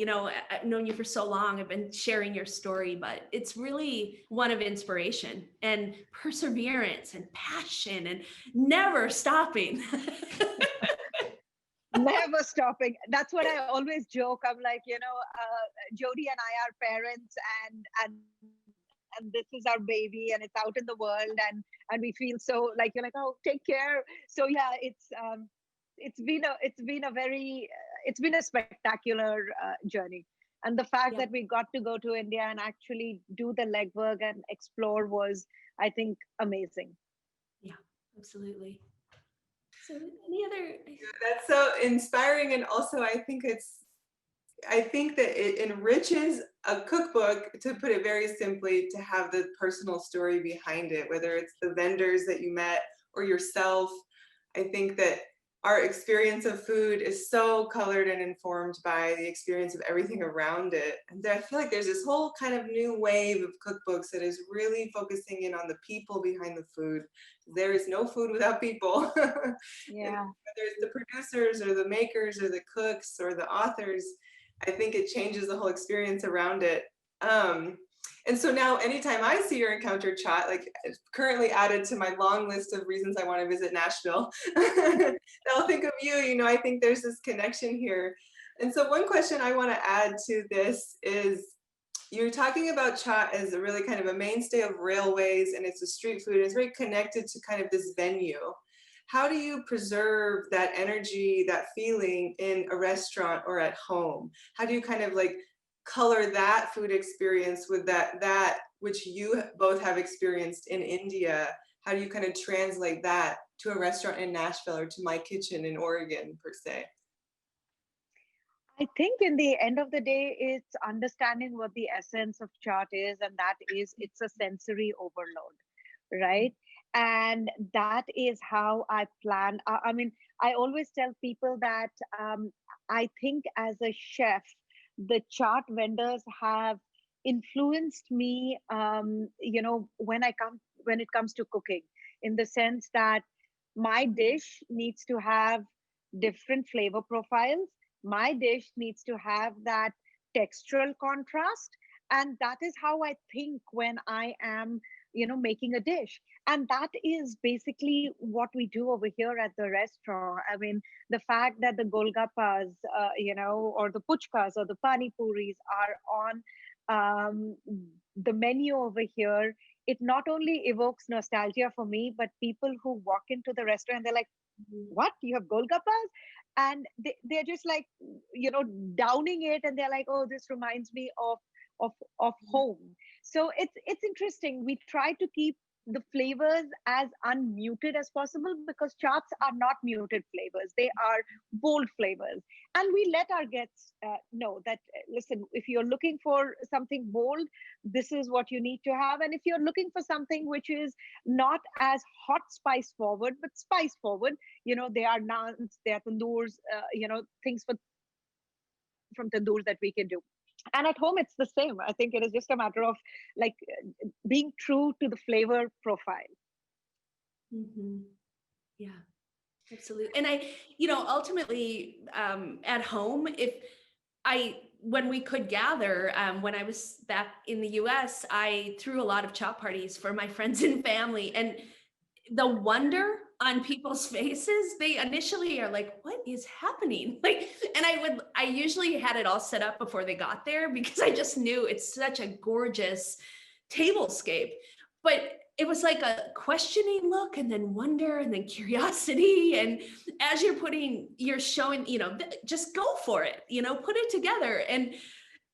I've known you for so long, I've been sharing your story, but it's really one of inspiration and perseverance and passion and never stopping. Never stopping. That's what I always joke. I'm like, Jody and I are parents, and this is our baby, and it's out in the world, and we feel so like, you're like, oh, take care. So yeah, it's been a spectacular journey. And the fact Yeah. that we got to go to India and actually do the legwork and explore was, I think, amazing. Yeah, absolutely. So any other? That's so inspiring, and also I think that it enriches a cookbook, to put it very simply, to have the personal story behind it, whether it's the vendors that you met or yourself. I think that our experience of food is so colored and informed by the experience of everything around it. And I feel like there's this whole kind of new wave of cookbooks that is really focusing in on the people behind the food. There is no food without people. And Yeah. whether it's the producers or the makers or the cooks or the authors, I think it changes the whole experience around it. And so now anytime I see or encounter Chaat, like it's currently added to my long list of reasons I want to visit Nashville, I'll think of you. I think there's this connection here. And so one question I want to add to this is, you're talking about Chaat as a really kind of a mainstay of railways, and it's a street food, and it's very connected to kind of this venue. How do you preserve that energy, that feeling in a restaurant or at home? How do you kind of like color that food experience with that which you both have experienced in India? How do you kind of translate that to a restaurant in Nashville or to my kitchen in Oregon, per se? I think in the end of the day, it's understanding what the essence of Chaat is, and that is it's a sensory overload, right? And that is how I plan. I mean, I always tell people that I think as a chef, the Chaat vendors have influenced me, when it comes to cooking, in the sense that my dish needs to have different flavor profiles. My dish needs to have that textural contrast, and that is how I think when I am making a dish. And that is basically what we do over here at the restaurant. I mean, the fact that the golgappas, or the puchkas or the pani puris are on the menu over here, it not only evokes nostalgia for me, but people who walk into the restaurant, they're like, what, you have golgappas? And they're just like, downing it, and they're like, oh, this reminds me of home. So it's interesting. We try to keep the flavors as unmuted as possible, because chaats are not muted flavors, they are bold flavors. And we let our guests know that, listen, if you're looking for something bold, this is what you need to have. And if you're looking for something which is not as hot spice forward but spice forward, there are naans, there are tandoors, things from tandoors that we can do. And at home it's the same. I think it is just a matter of like being true to the flavor profile. Mm-hmm. Yeah, absolutely. And ultimately, at home, when we could gather, when I was back in the US, I threw a lot of Chaat parties for my friends and family. And the wonder on people's faces, they initially are like, what is happening? Like, and I usually had it all set up before they got there, because I just knew it's such a gorgeous tablescape. But it was like a questioning look, and then wonder, and then curiosity. And as you're showing, just go for it, put it together. And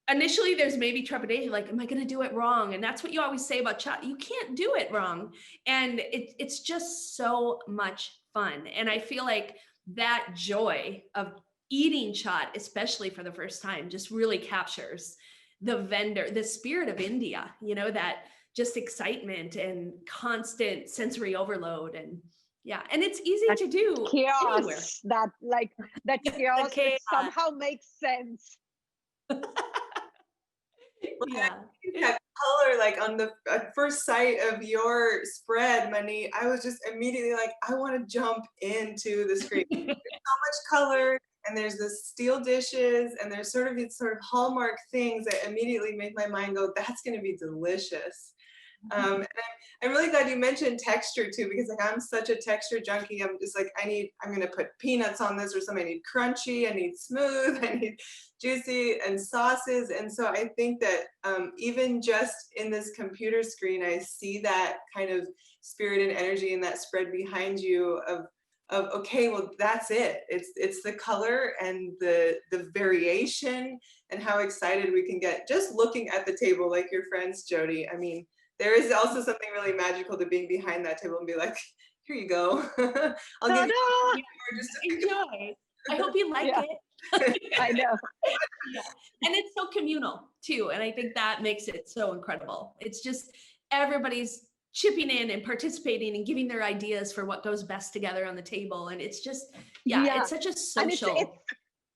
initially there's maybe trepidation, like, am I going to do it wrong? And that's what you always say about Chaat. You can't do it wrong. And it's just so much fun. And I feel like that joy of eating Chaat, especially for the first time, just really captures the spirit of India, that just excitement and constant sensory overload. And yeah, and it's easy That to do chaos, anywhere. that chaos chaos. which somehow makes sense. Yeah. That color, like on the at first sight of your spread, Maneet, I was just immediately like, I want to jump into the screen. There's so much color, and there's the steel dishes, and there's these sort of hallmark things that immediately make my mind go, that's going to be delicious. And I'm really glad you mentioned texture too, because like I'm such a texture junkie. I'm just like, I'm gonna put peanuts on this or something. I need crunchy, I need smooth, I need juicy and sauces. And so I think that even just in this computer screen, I see that kind of spirit and energy and that spread behind you of okay, well that's it. It's the color and the variation and how excited we can get just looking at the table like your friends, Jody. I mean, there is also something really magical to being behind that table and be like, here you go. I'll give you more just Enjoy. I hope you like Yeah. it. I know. Yeah. And it's so communal too. And I think that makes it so incredible. It's just everybody's chipping in and participating and giving their ideas for what goes best together on the table. And it's just, it's such a And social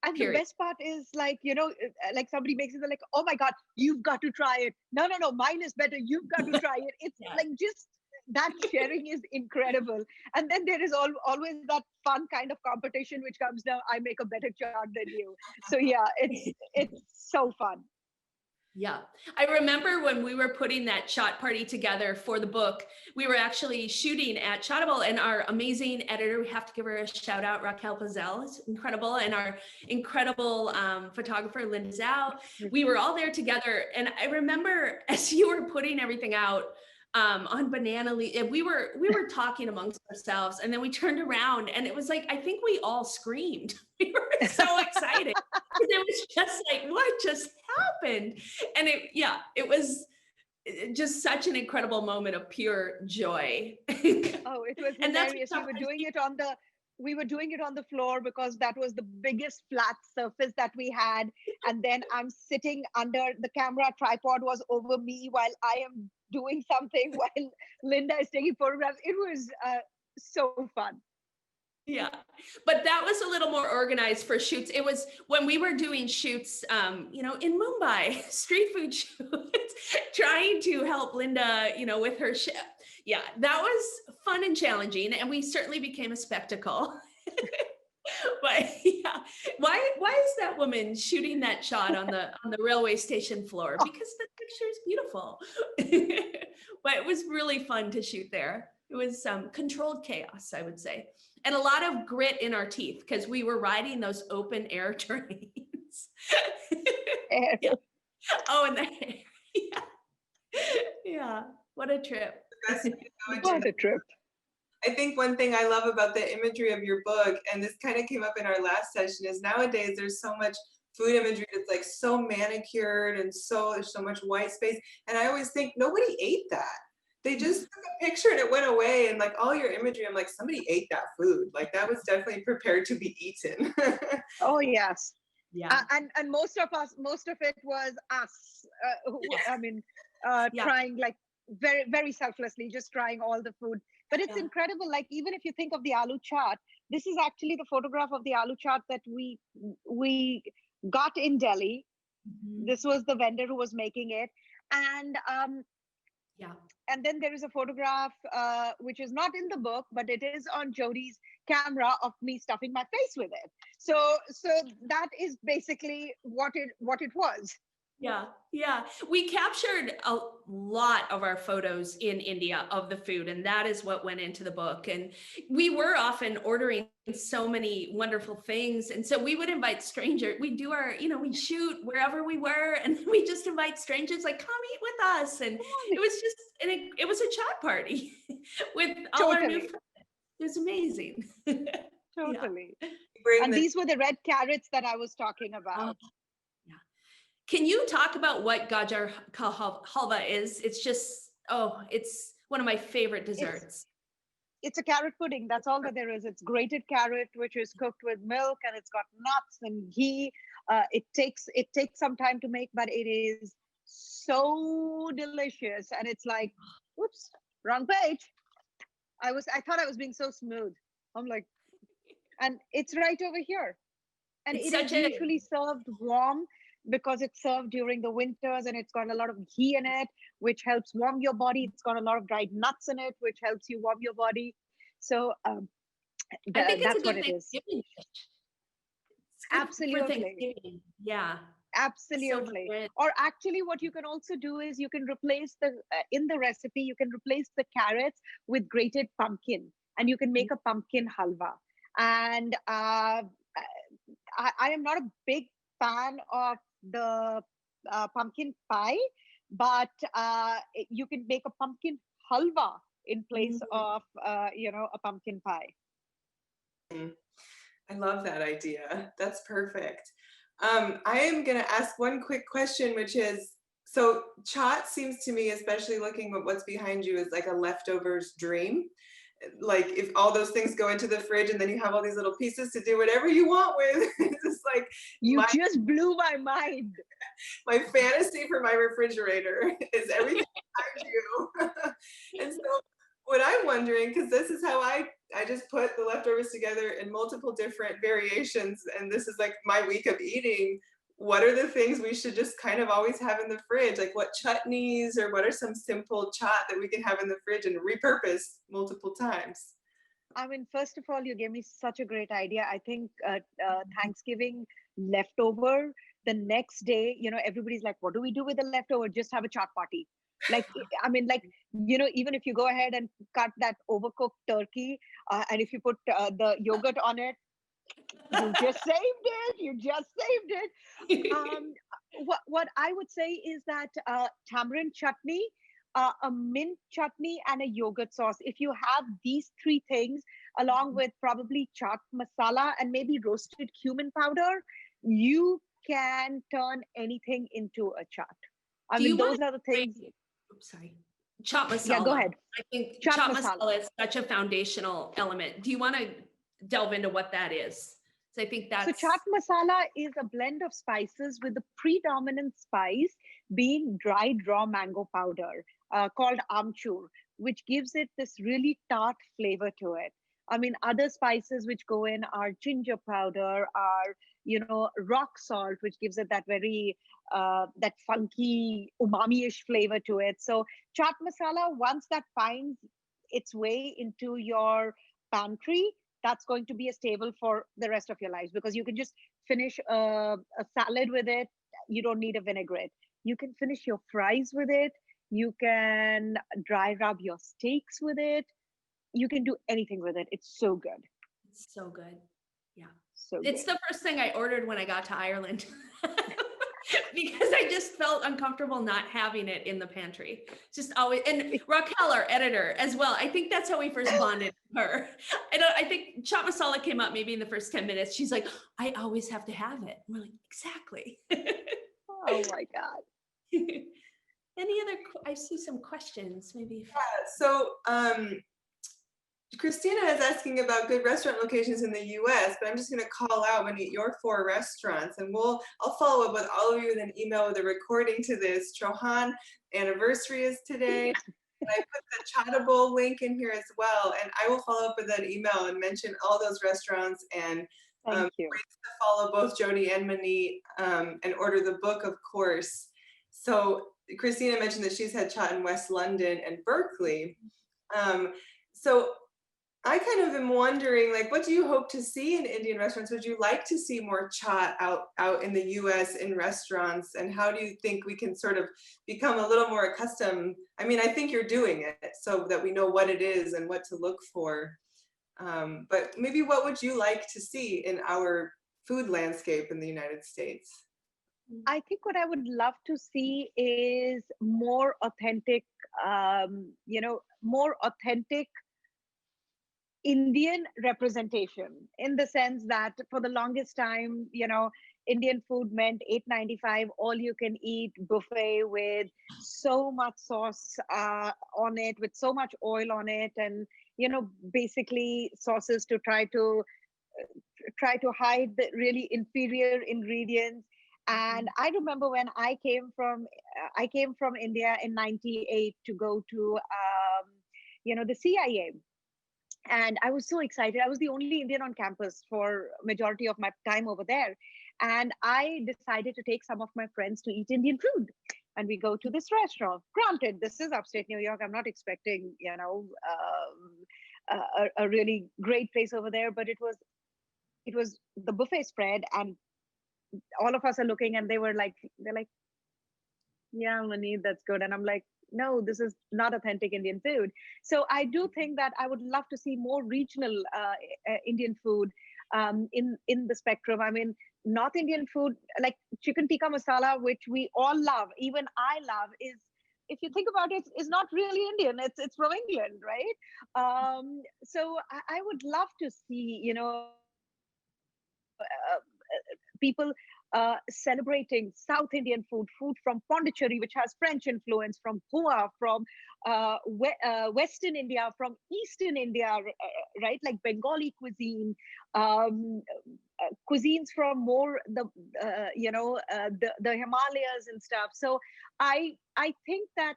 and period. the best part is like, like somebody makes it, they're like, oh my God, you've got to try it. No, mine is better. You've got to try it. It's like just that sharing is incredible. And then there is always that fun kind of competition which comes down. I make a better chart than you. So yeah, it's so fun. Yeah. I remember when we were putting that Chaat party together for the book, we were actually shooting at Chaatable, and our amazing editor, we have to give her a shout out, Raquel Pazel, is incredible. And our incredible photographer, Linda Zhao, we were all there together. And I remember as you were putting everything out on banana leaf, and we were talking amongst ourselves, and then we turned around and it was like, I think we all screamed. We were so excited. It was just like, what just happened? And it was just such an incredible moment of pure joy. Oh, it was And that's hilarious. We were doing it on the floor because that was the biggest flat surface that we had. And then I'm sitting under the camera, tripod was over me while I am doing something while Linda is taking photographs. It was so fun. Yeah, but that was a little more organized for shoots. It was when we were doing shoots, in Mumbai, street food shoots, trying to help Linda, with her chef. Yeah, that was fun and challenging, and we certainly became a spectacle. But yeah, why is that woman shooting that shot on the railway station floor? Because the picture is beautiful. But it was really fun to shoot there. It was controlled chaos, I would say, and a lot of grit in our teeth because we were riding those open air trains. Yeah. Oh, and yeah, what a trip. What a trip. I think one thing I love about the imagery of your book, and this kind of came up in our last session, is nowadays there's so much food imagery that's like so manicured and there's so much white space. And I always think nobody ate that. They just took a picture and it went away, and like all your imagery, I'm like, somebody ate that food. Like that was definitely prepared to be eaten. Oh yes. Yeah. And most of it was us. Trying like very, very selflessly, just trying all the food. But it's incredible. Like even if you think of the aloo chaat, this is actually the photograph of the aloo chaat that we got in Delhi. Mm-hmm. This was the vendor who was making it, and and then there is a photograph which is not in the book, but it is on Jody's camera of me stuffing my face with it. So that is basically what it was. Yeah. We captured a lot of our photos in India of the food, and that is what went into the book. And we were often ordering so many wonderful things. And so we would invite strangers. We do our, we shoot wherever we were, and we just invite strangers like, come eat with us. And it was just, it was a chat party with all our new friends. It was amazing. Totally. And these were the red carrots that I was talking about. Can you talk about what Gajar ka halwa is? It's just, it's one of my favorite desserts. It's a carrot pudding. That's all that there is. It's grated carrot, which is cooked with milk, and it's got nuts and ghee. It takes some time to make, but it is so delicious. And it's like, whoops, wrong page. I thought I was being so smooth. I'm like, and it's right over here. And it is usually served warm, because it's served during the winters, and it's got a lot of ghee in it, which helps warm your body. It's got a lot of dried nuts in it, which helps you warm your body. So I think that's what it is. It's Absolutely. Yeah. Absolutely. good. Or actually, what you can also do is you can replace in the recipe, you can replace the carrots with grated pumpkin, and you can make a pumpkin halwa. And I am not a big fan of the pumpkin pie, but you can make a pumpkin halwa in place Mm. of, a pumpkin pie. Mm, I love that idea. That's perfect. I am going to ask one quick question, which is, so chaat seems to me, especially looking at what's behind you, is like a leftovers dream. Like if all those things go into the fridge and then you have all these little pieces to do whatever you want with. It's just like You my just blew my mind. my fantasy for my refrigerator is everything behind you. And so what I'm wondering, because this is how I just put the leftovers together in multiple different variations, and this is like my week of eating. What are the things we should just kind of always have in the fridge? Like what chutneys or what are some simple chaat that we can have in the fridge and repurpose multiple times? I mean, first of all, you gave me such a great idea. I think Thanksgiving leftover, the next day, everybody's like, what do we do with the leftover? Just have a chaat party. Like, I mean, like, even if you go ahead and cut that overcooked turkey, and if you put the yogurt on it, you just saved it. You just saved it. What I would say is that tamarind chutney, a mint chutney, and a yogurt sauce. If you have these three things, along with probably chaat masala and maybe roasted cumin powder, you can turn anything into a chaat. I Do mean, you want those are the to things. oops, sorry. Chaat Yeah, go masala. ahead. I think Chaat chaat masala. masala is such a foundational element. Do you want to delve into what that is? So I think So that's chaat masala is a blend of spices with the predominant spice being dried raw mango powder called amchur, which gives it this really tart flavor to it. I mean, other spices which go in are ginger powder, are rock salt, which gives it that very that funky umami-ish flavor to it. So chaat masala, once that finds its way into your pantry, that's going to be a staple for the rest of your lives, because you can just finish a salad with it. You don't need a vinaigrette. You can finish your fries with it. You can dry rub your steaks with it. You can do anything with it. It's so good. it's so good. Yeah. So It's good. the first thing I ordered when I got to Ireland because I just felt uncomfortable not having it in the pantry. Just always, and Raquel, our editor, as well. I think that's how we first bonded with her. I think chaat masala came up maybe in the first 10 minutes. She's like, I always have to have it. We're like, exactly. Oh my God. Any other? I see some questions. Maybe. So Christina is asking about good restaurant locations in the US, but I'm just going to call out your 4 restaurants, and I'll follow up with all of you with an email with a recording to this. Chauhan anniversary is today, and I put the Chattable link in here as well, and I will follow up with an email and mention all those restaurants, and Thank you. ways to follow both Jody and Maneet, and order the book, of course. So Christina mentioned that she's had Chaat in West London and Berkeley. So I kind of am wondering, like, what do you hope to see in Indian restaurants? Would you like to see more chaat out in the US in restaurants? And how do you think we can sort of become a little more accustomed? I mean, I think you're doing it so that we know what it is and what to look for. But maybe what would you like to see in our food landscape in the United States? I think what I would love to see is more authentic, more authentic Indian representation, in the sense that for the longest time, Indian food meant 8.95 all you can eat buffet with so much sauce on it, with so much oil on it, and basically sauces to try to hide the really inferior ingredients. And I remember when I came from India in '98 to go to the CIA, and I was so excited. I was the only Indian on campus for majority of my time over there, and I decided to take some of my friends to eat Indian food. And we go to this restaurant. Granted, this is upstate New York. I'm not expecting a really great place over there, but it was the buffet spread, and all of us are looking, and they're like, yeah, Maneet, that's good. And I'm like, no, this is not authentic Indian food. So I do think that I would love to see more regional Indian food in the spectrum. I mean, North Indian food like chicken tikka masala, which we all love, even I love, is, if you think about it, is not really Indian. It's from England, right? So I would love to see, people celebrating South Indian food, food from Pondicherry, which has French influence, from Goa, from Western India, from Eastern India, right? Like Bengali cuisine, um, cuisines from more the Himalayas and stuff. So I think that.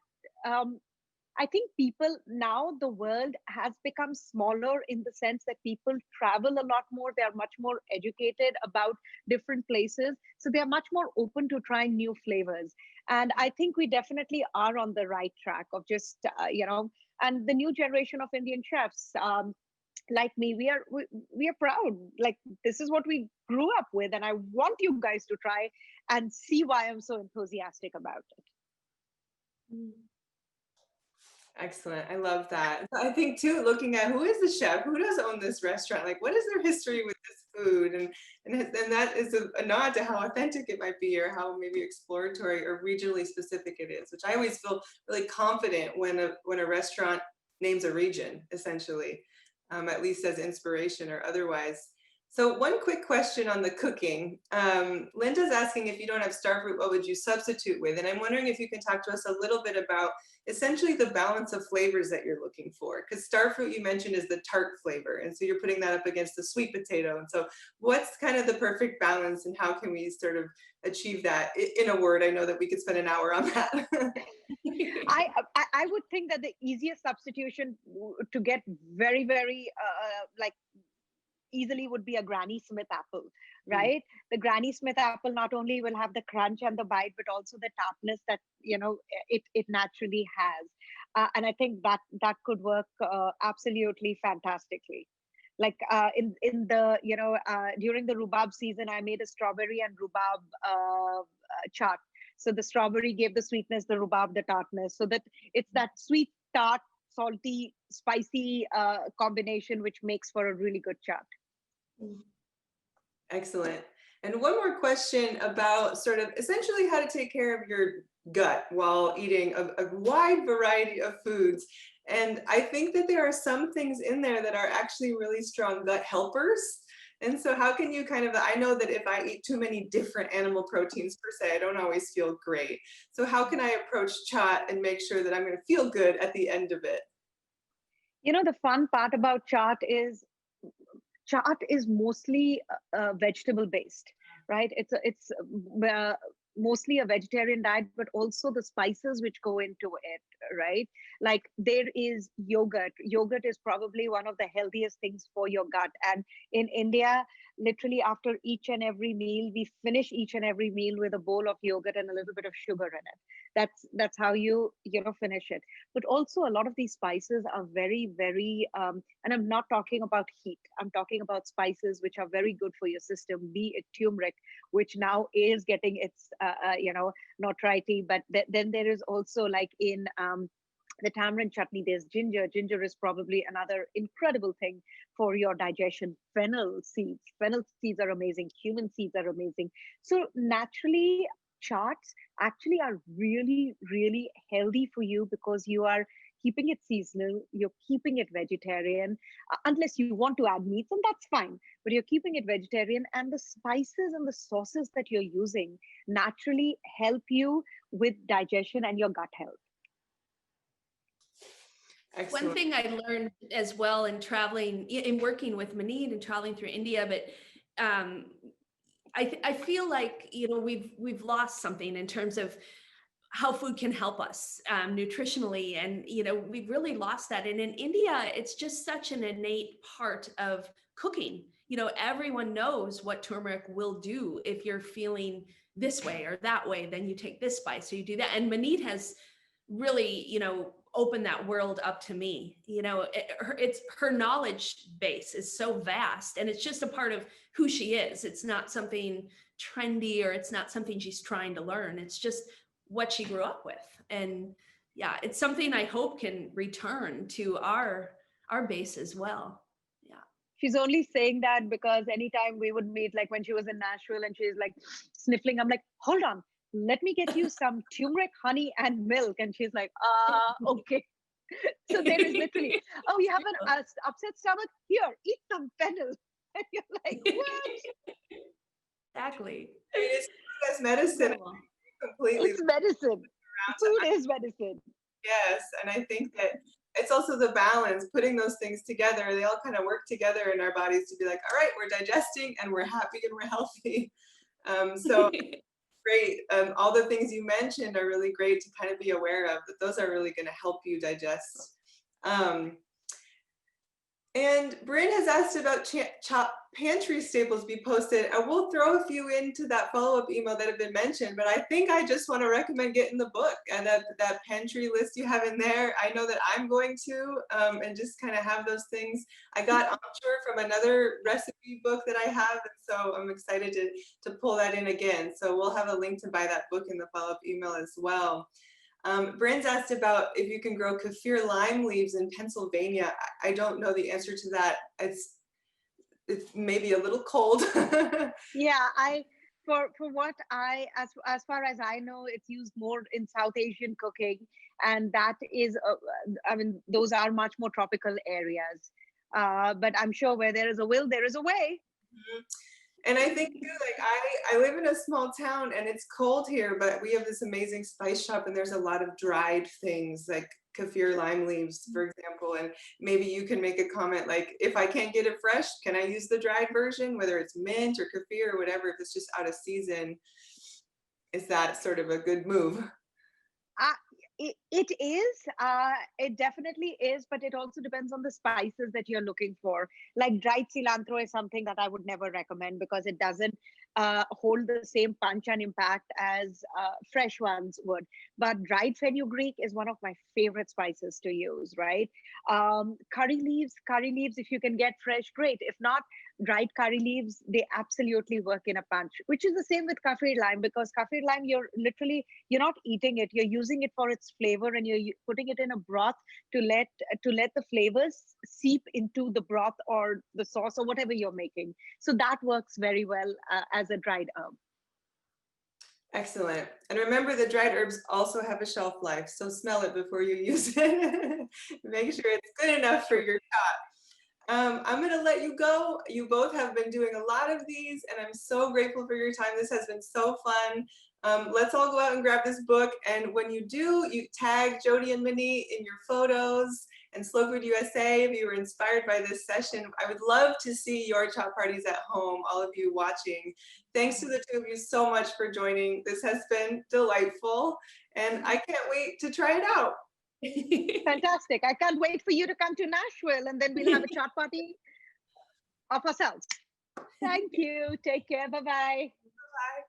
I think people now, the world has become smaller in the sense that people travel a lot more. They are much more educated about different places. So they are much more open to trying new flavors. And I think we definitely are on the right track of just, and the new generation of Indian chefs. Like me, we are proud. Like, this is what we grew up with, and I want you guys to try and see why I'm so enthusiastic about it. Excellent. I love that. I think too, looking at who is the chef, who does own this restaurant, like what is their history with this food, and that is a nod to how authentic it might be, or how maybe exploratory or regionally specific it is, which I always feel really confident when a restaurant names a region, essentially, at least as inspiration or otherwise. So one quick question on the cooking. Linda's asking, if you don't have starfruit, what would you substitute with? And I'm wondering if you can talk to us a little bit about essentially the balance of flavors that you're looking for. Because starfruit, you mentioned, is the tart flavor. And so you're putting that up against the sweet potato. And so what's kind of the perfect balance, and how can we sort of achieve that in a word? I know that we could spend an hour on that. I would think that the easiest substitution to get very, very like easily would be a Granny Smith apple, right? The Granny Smith apple not only will have the crunch and the bite, but also the tartness that it naturally has, and I think that could work absolutely fantastically. Like in the during the rhubarb season, I made a strawberry and rhubarb chaat. So the strawberry gave the sweetness, the rhubarb the tartness, so that it's that sweet tart, salty, spicy combination which makes for a really good chaat. Excellent. And one more question about sort of essentially how to take care of your gut while eating a wide variety of foods. And I think that there are some things in there that are actually really strong gut helpers. And so how can you kind of, I know that if I eat too many different animal proteins per se, I don't always feel great. So how can I approach chaat and make sure that I'm going to feel good at the end of it? The fun part about chaat is mostly vegetable based, right? It's mostly a vegetarian diet, but also the spices which go into it, right? Like there is yogurt. Yogurt is probably one of the healthiest things for your gut. And in India, literally after each and every meal, we finish each and every meal with a bowl of yogurt and a little bit of sugar in it. That's how you finish it. But also a lot of these spices are very, very, and I'm not talking about heat. I'm talking about spices which are very good for your system, be it turmeric, which now is getting its, notoriety. But then there is also, like in the tamarind chutney, there's ginger. Ginger is probably another incredible thing for your digestion. Fennel seeds. Fennel seeds are amazing. Cumin seeds are amazing. So naturally, chaats actually are really, really healthy for you because you are keeping it seasonal, you're keeping it vegetarian, unless you want to add meats, and that's fine, but you're keeping it vegetarian, and the spices and the sauces that you're using naturally help you with digestion and your gut health. Excellent. One thing I learned as well in traveling, in working with Maneet and traveling through India, but I feel like we've lost something in terms of how food can help us nutritionally, and we've really lost that. And in India, it's just such an innate part of cooking. Everyone knows what turmeric will do. If you're feeling this way or that way, then you take this spice, so you do that. And Maneet has really opened that world up to me. It's her knowledge base is so vast, and it's just a part of who she is. It's not something trendy, or it's not something she's trying to learn. It's just what she grew up with. And yeah, it's something I hope can return to our base as well. Yeah. She's only saying that because anytime we would meet, like when she was in Nashville and she's like sniffling, I'm like, hold on, let me get you some turmeric, honey, and milk. And she's like, okay. So there is literally, oh, you have an upset stomach? Here, eat some fennel. And you're like, what? Exactly. I mean, it's as medicine. Incredible. Completely. It's medicine. Food is medicine. Yes, and I think that it's also the balance, putting those things together. They all kind of work together in our bodies to be like, all right, we're digesting and we're happy and we're healthy. So great. All the things you mentioned are really great to kind of be aware of, that those are really going to help you digest. And Bryn has asked about pantry staples be posted. I will throw a few into that follow-up email that have been mentioned, but I think I just want to recommend getting the book and that pantry list you have in there. I know that I'm going to, and just kind of have those things. I got sure from another recipe book that I have, and so I'm excited to pull that in again. So we'll have a link to buy that book in the follow-up email as well. Bryn's asked about if you can grow kaffir lime leaves in Pennsylvania. I don't know the answer to that. It's maybe a little cold. Yeah, for what as far as I know, it's used more in South Asian cooking, and that is I mean, those are much more tropical areas. But I'm sure where there is a will, there is a way. And I think too, like I live in a small town and it's cold here, but we have this amazing spice shop and there's a lot of dried things like kaffir lime leaves, for example. And maybe you can make a comment like, if I can't get it fresh, can I use the dried version, whether it's mint or kaffir or whatever, if it's just out of season? Is that sort of a good move? It is. It definitely is, but it also depends on the spices that you're looking for. Like dried cilantro is something that I would never recommend because it doesn't hold the same punch and impact as fresh ones would. But dried fenugreek is one of my favorite spices to use, right? Curry leaves, if you can get fresh, great. If not, dried curry leaves, they absolutely work in a punch, which is the same with kaffir lime, because kaffir lime, you're not eating it, you're using it for its flavor, and you're putting it in a broth to let the flavors seep into the broth or the sauce or whatever you're making. So that works very well as a dried herb. Excellent. And remember, the dried herbs also have a shelf life, so smell it before you use it. Make sure it's good enough for your chaat. I'm going to let you go. You both have been doing a lot of these, and I'm so grateful for your time. This has been so fun. Let's all go out and grab this book. And when you do, you tag Jody and Maneet in your photos, and Slow Food USA if you were inspired by this session. I would love to see your chaat parties at home, all of you watching. Thanks to the two of you so much for joining. This has been delightful, and I can't wait to try it out. Fantastic. I can't wait for you to come to Nashville, and then we'll have a chaat party of ourselves. Thank you. Take care. Bye-bye. Bye.